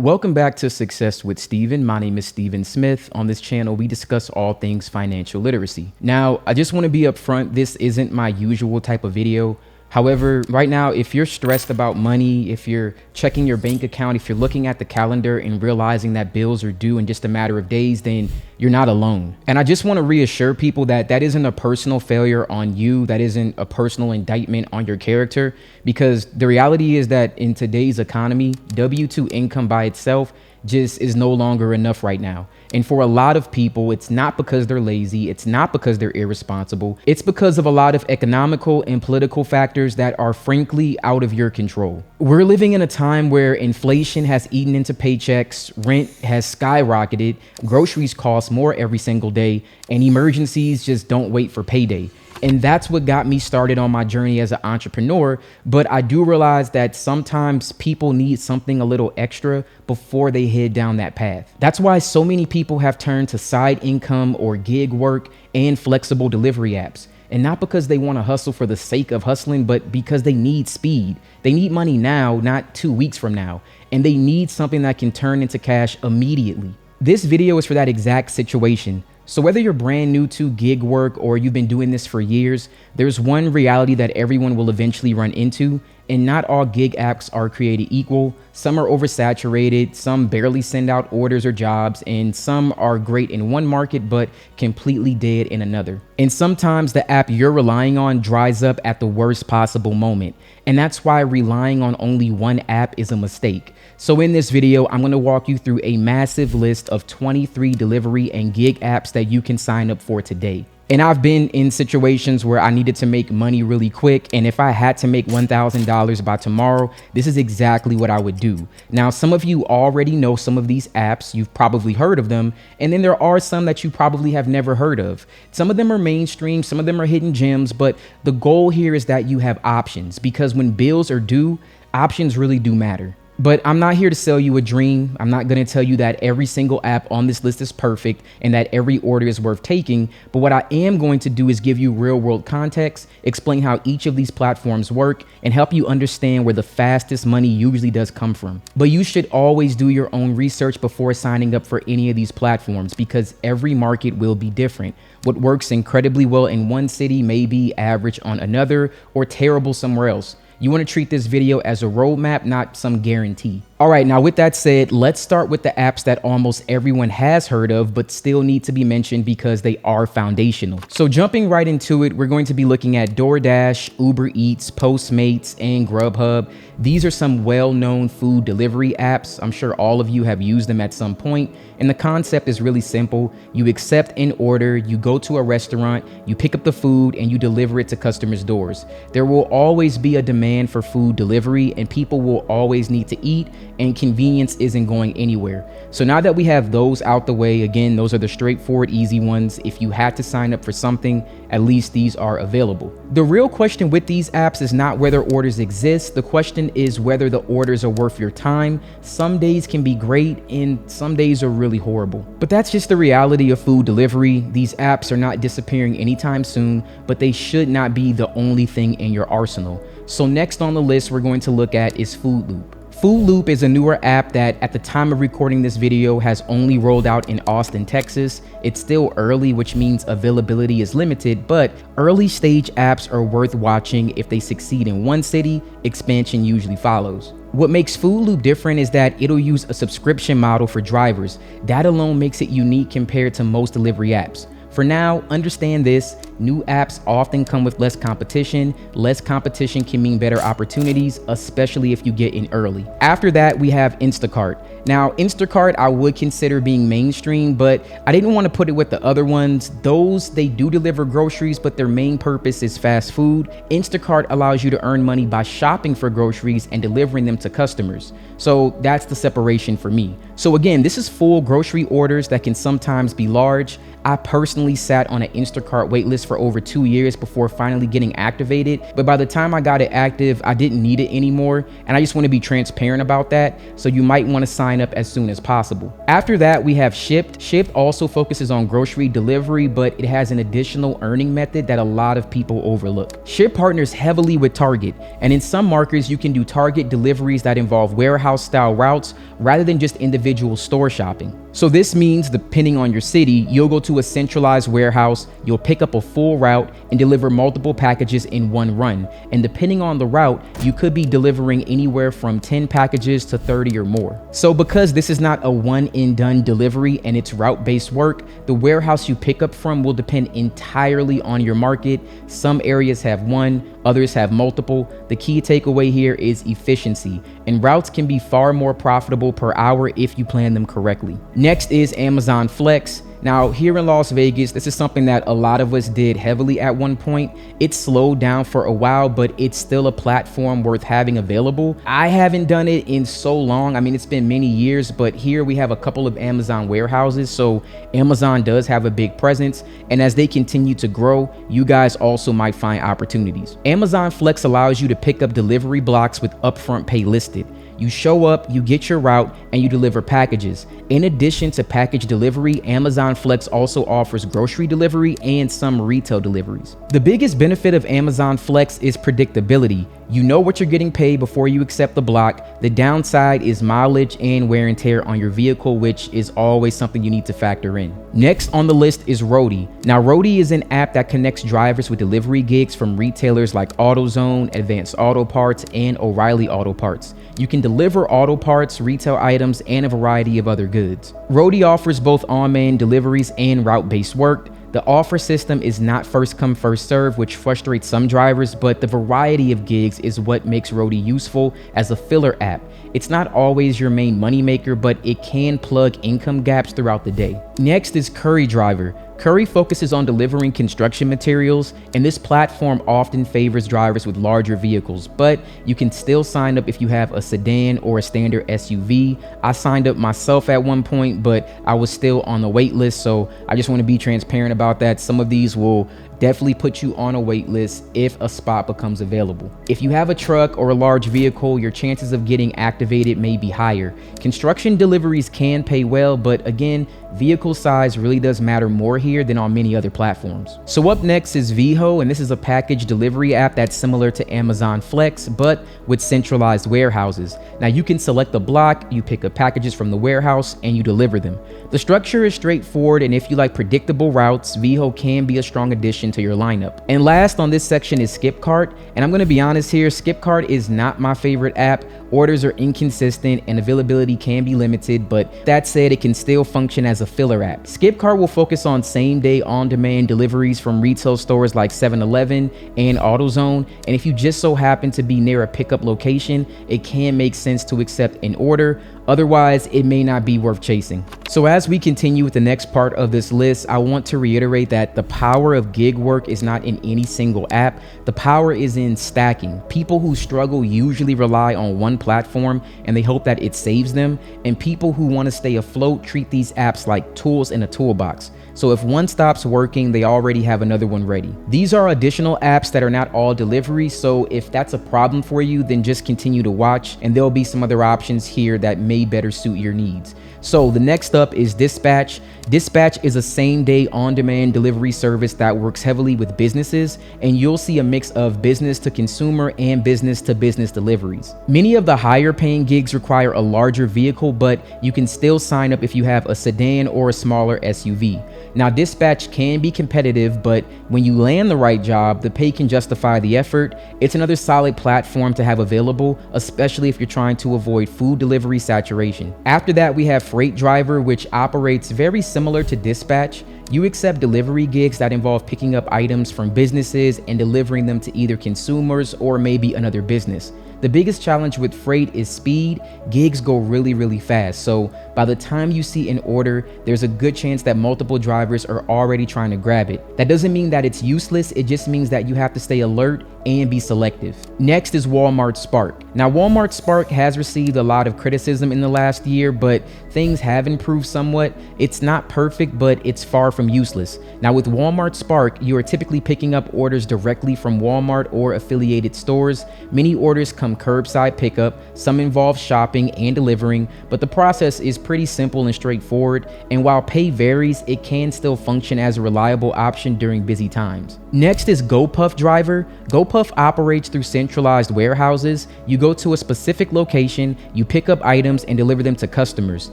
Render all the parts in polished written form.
Welcome back to Success with Steven. My name is Steven Smith. On this channel, we discuss all things financial literacy. Now, I just want to be upfront. This isn't my usual type of video. However, right now, if you're stressed about money, if you're checking your bank account, if you're looking at the calendar and realizing that bills are due in just a matter of days, then you're not alone. And I just want to reassure people that that isn't a personal failure on you. That isn't a personal indictment on your character, because the reality is that in today's economy, W-2 income by itself just is no longer enough right now. And for a lot of people, it's not because they're lazy. It's not because they're irresponsible. It's because of a lot of economical and political factors that are frankly out of your control. We're living in a time where inflation has eaten into paychecks, rent has skyrocketed, groceries cost more every single day, and emergencies just don't wait for payday. And that's what got me started on my journey as an entrepreneur. But I do realize that sometimes people need something a little extra before they head down that path. That's why so many people have turned to side income or gig work and flexible delivery apps. And not because they want to hustle for the sake of hustling, but because they need speed. They need money now, not 2 weeks from now. And they need something that can turn into cash immediately. This video is for that exact situation. So whether you're brand new to gig work or you've been doing this for years, there's one reality that everyone will eventually run into, and not all gig apps are created equal. Some are oversaturated, some barely send out orders or jobs, and some are great in one market but completely dead in another. And sometimes the app you're relying on dries up at the worst possible moment. And that's why relying on only one app is a mistake. So in this video, I'm going to walk you through a massive list of 23 delivery and gig apps that you can sign up for today. And I've been in situations where I needed to make money really quick. And if I had to make $1,000 by tomorrow, this is exactly what I would do. Now, some of you already know some of these apps. You've probably heard of them. And then there are some that you probably have never heard of. Some of them are mainstream. Some of them are hidden gems. But the goal here is that you have options, because when bills are due, options really do matter. But I'm not here to sell you a dream. I'm not going to tell you that every single app on this list is perfect and that every order is worth taking. But what I am going to do is give you real world context, explain how each of these platforms work, and help you understand where the fastest money usually does come from. But you should always do your own research before signing up for any of these platforms, because every market will be different. What works incredibly well in one city may be average on another or terrible somewhere else. You want to treat this video as a roadmap, not some guarantee. All right, now with that said, let's start with the apps that almost everyone has heard of, but still need to be mentioned because they are foundational. So jumping right into it, we're going to be looking at DoorDash, Uber Eats, Postmates, and Grubhub. These are some well-known food delivery apps. I'm sure all of you have used them at some point. And the concept is really simple. You accept an order, you go to a restaurant, you pick up the food, and you deliver it to customers' doors. There will always be a demand for food delivery, and people will always need to eat, and convenience isn't going anywhere. So now that we have those out the way, again, those are the straightforward, easy ones. If you had to sign up for something, at least these are available. The real question with these apps is not whether orders exist. The question is whether the orders are worth your time. Some days can be great and some days are really horrible. But that's just the reality of food delivery. These apps are not disappearing anytime soon, but they should not be the only thing in your arsenal. So next on the list we're going to look at is Food Loop. Food Loop is a newer app that at the time of recording this video has only rolled out in Austin, Texas. It's still early, which means availability is limited, but early stage apps are worth watching. If they succeed in one city, expansion usually follows. What makes Food Loop different is that it'll use a subscription model for drivers. That alone makes it unique compared to most delivery apps. For now, understand this: new apps often come with less competition. Less competition can mean better opportunities, especially if you get in early. After that, we have Instacart. Now, Instacart I would consider being mainstream, but I didn't want to put it with the other ones. Those, they do deliver groceries, but their main purpose is fast food. Instacart allows you to earn money by shopping for groceries and delivering them to customers. So that's the separation for me. So again, this is full grocery orders that can sometimes be large. I personally sat on an Instacart waitlist for over 2 years before finally getting activated. But by the time I got it active, I didn't need it anymore. And I just want to be transparent about that. So you might want to sign up as soon as possible. After that, we have Shipt. Shipt also focuses on grocery delivery, but it has an additional earning method that a lot of people overlook. Shipt partners heavily with Target, and in some markets, you can do Target deliveries that involve warehouse style routes rather than just individual store shopping. So this means, depending on your city, you'll go to a centralized warehouse, you'll pick up a full route and deliver multiple packages in one run. And depending on the route, you could be delivering anywhere from 10 packages to 30 or more. So because this is not a one and done delivery and it's route-based work, the warehouse you pick up from will depend entirely on your market. Some areas have one, others have multiple. The key takeaway here is efficiency, and routes can be far more profitable per hour if you plan them correctly. Next is Amazon Flex. Now, here in Las Vegas, this is something that a lot of us did heavily at one point. It slowed down for a while, but it's still a platform worth having available. I haven't done it in so long. I mean, it's been many years, but here we have a couple of Amazon warehouses. So Amazon does have a big presence. And as they continue to grow, you guys also might find opportunities. Amazon Flex allows you to pick up delivery blocks with upfront pay listed. You show up, you get your route, and you deliver packages. In addition to package delivery, Amazon Flex also offers grocery delivery and some retail deliveries. The biggest benefit of Amazon Flex is predictability. You know what you're getting paid before you accept the block. The downside is mileage and wear and tear on your vehicle, which is always something you need to factor in. Next on the list is Roadie. Now, Roadie is an app that connects drivers with delivery gigs from retailers like AutoZone, Advanced Auto Parts, and O'Reilly Auto Parts. You can deliver auto parts, retail items, and a variety of other goods. Roadie offers both on-man deliveries and route-based work. The offer system is not first come, first serve, which frustrates some drivers, but the variety of gigs is what makes Roadie useful as a filler app. It's not always your main moneymaker, but it can plug income gaps throughout the day. Next is Curry Driver. Curry focuses on delivering construction materials, and this platform often favors drivers with larger vehicles, but you can still sign up if you have a sedan or a standard SUV. I signed up myself at one point, but I was still on the wait list, so I just want to be transparent about that. Some of these will definitely put you on a wait list if a spot becomes available. If you have a truck or a large vehicle, your chances of getting activated may be higher. Construction deliveries can pay well, but again, vehicle size really does matter more here than on many other platforms. So up next is Veho, and this is a package delivery app that's similar to Amazon Flex, but with centralized warehouses. Now you can select a block, you pick up packages from the warehouse, and you deliver them. The structure is straightforward, and if you like predictable routes, Veho can be a strong addition to your lineup. And last on this section is Skipcart, and I'm going to be honest here, Skipcart is not my favorite app. Orders are inconsistent and availability can be limited, but that said, it can still function as a filler app. Skipcart will focus on same-day on-demand deliveries from retail stores like 7-Eleven and AutoZone, and if you just so happen to be near a pickup location, it can make sense to accept an order. Otherwise, it may not be worth chasing. So as we continue with the next part of this list, I want to reiterate that the power of gig work is not in any single app. The power is in stacking. People who struggle usually rely on one platform and they hope that it saves them. And people who want to stay afloat treat these apps like tools in a toolbox. So if one stops working, they already have another one ready. These are additional apps that are not all delivery, so if that's a problem for you, then just continue to watch, and there'll be some other options here that may better suit your needs. So the next up is Dispatch. Dispatch is a same-day on-demand delivery service that works heavily with businesses, and you'll see a mix of business-to-consumer and business-to-business deliveries. Many of the higher-paying gigs require a larger vehicle, but you can still sign up if you have a sedan or a smaller SUV. Now, Dispatch can be competitive, but when you land the right job, the pay can justify the effort. It's another solid platform to have available, especially if you're trying to avoid food delivery saturation. After that, we have Freight Driver, which operates very similar to Dispatch. You accept delivery gigs that involve picking up items from businesses and delivering them to either consumers or maybe another business. The biggest challenge with freight is speed. Gigs go really fast. So by the time you see an order, there's a good chance that multiple drivers are already trying to grab it. That doesn't mean that it's useless. It just means that you have to stay alert and be selective. Next is Walmart Spark. Now, Walmart Spark has received a lot of criticism in the last year, but things have improved somewhat. It's not perfect, but it's far from useless. Now, with Walmart Spark, you are typically picking up orders directly from Walmart or affiliated stores. Many orders come curbside pickup, some involve shopping and delivering, but the process is pretty simple and straightforward, and while pay varies, it can still function as a reliable option during busy times. Next is GoPuff Driver. GoPuff operates through centralized warehouses. You go to a specific location, you pick up items and deliver them to customers.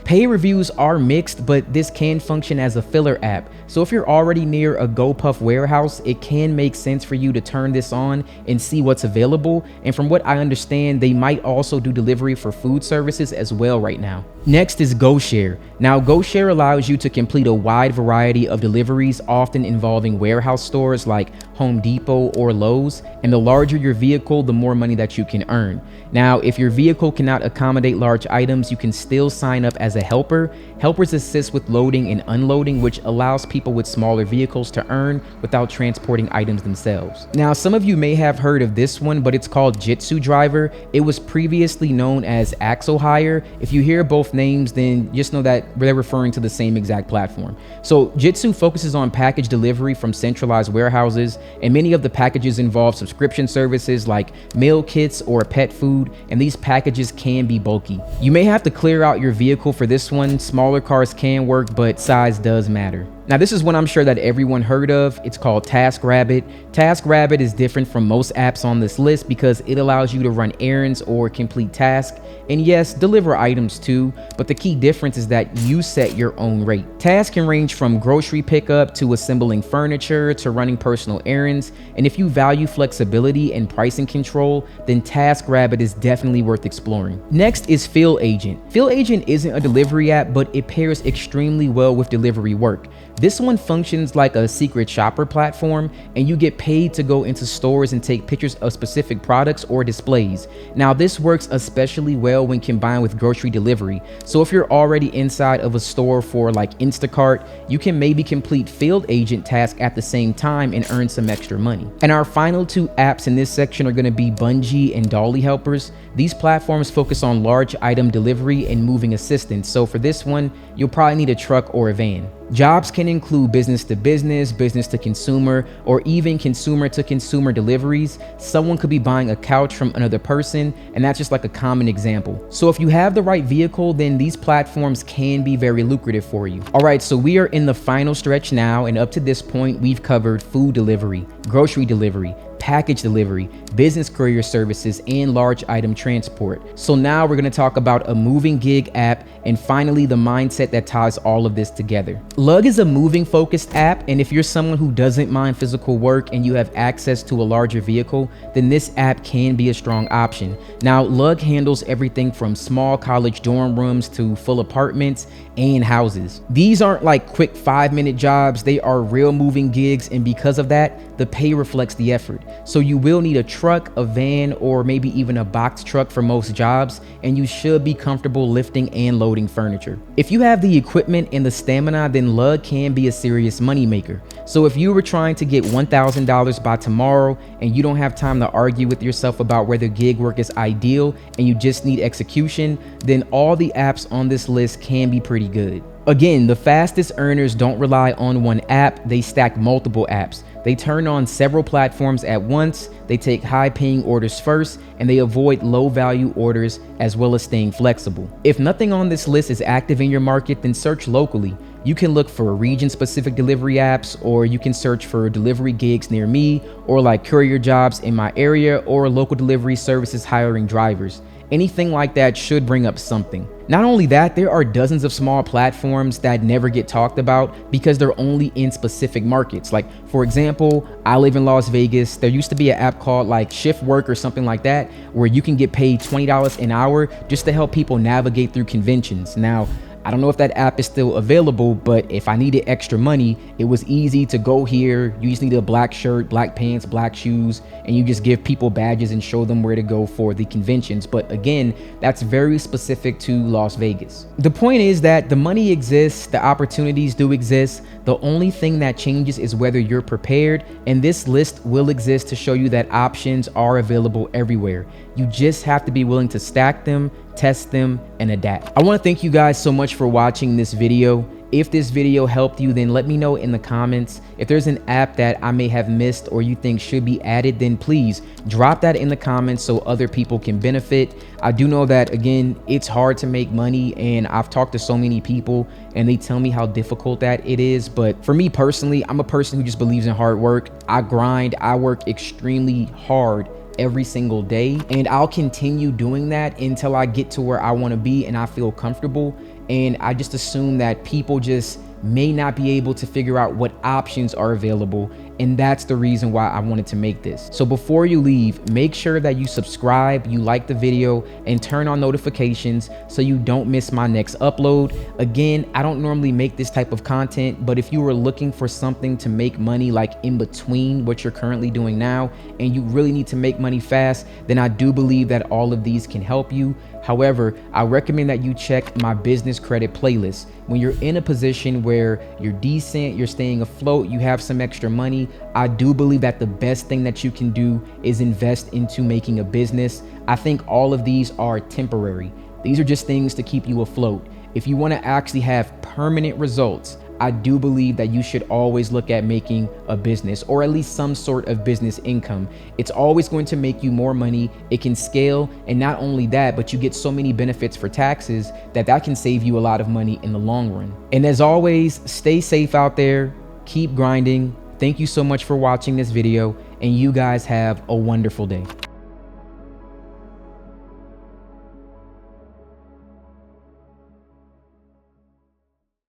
Pay reviews are mixed, but this can function as a filler app. So if you're already near a GoPuff warehouse, it can make sense for you to turn this on and see what's available. And from what I understand, they might also do delivery for food services as well right now. Next is GoShare. Now, GoShare allows you to complete a wide variety of deliveries, often involving warehouse stores like Home Depot or Lowe's, and the larger your vehicle, the more money that you can earn. Now, if your vehicle cannot accommodate large items, you can still sign up as a helper. Helpers assist with loading and unloading, which allows people with smaller vehicles to earn without transporting items themselves. Now, some of you may have heard of this one, but it's called Jitsu Driver. It was previously known as Axle Hire. If you hear both names, then just know that they're referring to the same exact platform. So Jitsu focuses on package delivery from centralized warehouses, and many of the packages involve subscription services like meal kits or pet food, and these packages can be bulky. You may have to clear out your vehicle for this one. Smaller cars can work, but size does matter. Now, this is one I'm sure that everyone heard of. It's called TaskRabbit. TaskRabbit is different from most apps on this list because it allows you to run errands or complete tasks, and yes, deliver items too, but the key difference is that you set your own rate. Tasks can range from grocery pickup to assembling furniture to running personal errands, and if you value flexibility and pricing control, then TaskRabbit is definitely worth exploring. Next is Fill Agent. Fill Agent isn't a delivery app, but it pairs extremely well with delivery work. This one functions like a secret shopper platform, and you get paid to go into stores and take pictures of specific products or displays. Now, this works especially well when combined with grocery delivery. So if you're already inside of a store for like Instacart, you can maybe complete Field Agent tasks at the same time and earn some extra money. And our final two apps in this section are going to be Bungee and Dolly Helpers. These platforms focus on large item delivery and moving assistance. So for this one, you'll probably need a truck or a van. Jobs can include business to business, business to consumer, or even consumer to consumer deliveries. Someone could be buying a couch from another person, and that's just like a common example. So if you have the right vehicle, then these platforms can be very lucrative for you. All right, so we are in the final stretch now, and up to this point, we've covered food delivery, grocery delivery, package delivery, business courier services, and large item transport. So now we're going to talk about a moving gig app, and finally the mindset that ties all of this together. Lug is a moving focused app, and if you're someone who doesn't mind physical work and you have access to a larger vehicle, then this app can be a strong option. Now, Lug handles everything from small college dorm rooms to full apartments and houses. These aren't like quick 5-minute jobs, they are real moving gigs, and because of that, the pay reflects the effort. So you will need a truck, a van, or maybe even a box truck for most jobs, and you should be comfortable lifting and loading furniture. If you have the equipment and the stamina, then Lug can be a serious moneymaker. So if you were trying to get $1,000 by tomorrow and you don't have time to argue with yourself about whether gig work is ideal and you just need execution, then all the apps on this list can be pretty good. Again, the fastest earners don't rely on one app, they stack multiple apps. They turn on several platforms at once, they take high-paying orders first, and they avoid low-value orders as well as staying flexible. If nothing on this list is active in your market, then search locally. You can look for region-specific delivery apps, or you can search for delivery gigs near me, or like courier jobs in my area, or local delivery services hiring drivers. Anything like that should bring up something. Not only that, there are dozens of small platforms that never get talked about because they're only in specific markets. Like, for example, I live in Las Vegas. There used to be an app called like Shift Work or something like that, where you can get paid $20 an hour just to help people navigate through conventions. Now, I don't know if that app is still available, but if I needed extra money, it was easy to go here. You just need a black shirt, black pants, black shoes, and you just give people badges and show them where to go for the conventions. But again, that's very specific to Las Vegas. The point is that the money exists, the opportunities do exist. The only thing that changes is whether you're prepared, and this list will exist to show you that options are available everywhere. You just have to be willing to stack them, test them, and adapt. I want to thank you guys so much for watching this video. If this video helped you, then let me know in the comments. If there's an app that I may have missed or you think should be added, then please drop that in the comments so other people can benefit. I do know that, again, it's hard to make money, and I've talked to so many people and they tell me how difficult that it is. But for me personally, I'm a person who just believes in hard work. I grind, I work extremely hard every single day, and I'll continue doing that until I get to where I want to be and I feel comfortable. And I just assume that people just may not be able to figure out what options are available, and that's the reason why I wanted to make this. So before you leave, make sure that you subscribe, you like the video, and turn on notifications so you don't miss my next upload. Again, I don't normally make this type of content, but if you were looking for something to make money like in between what you're currently doing now, and you really need to make money fast, then I do believe that all of these can help you. However, I recommend that you check my business credit playlist. When you're in a position where you're decent, you're staying afloat, you have some extra money, I do believe that the best thing that you can do is invest into making a business. I think all of these are temporary. These are just things to keep you afloat. If you want to actually have permanent results, I do believe that you should always look at making a business, or at least some sort of business income. It's always going to make you more money. It can scale, and not only that, but you get so many benefits for taxes that can save you a lot of money in the long run. And as always, stay safe out there, keep grinding. Thank you so much for watching this video, and you guys have a wonderful day.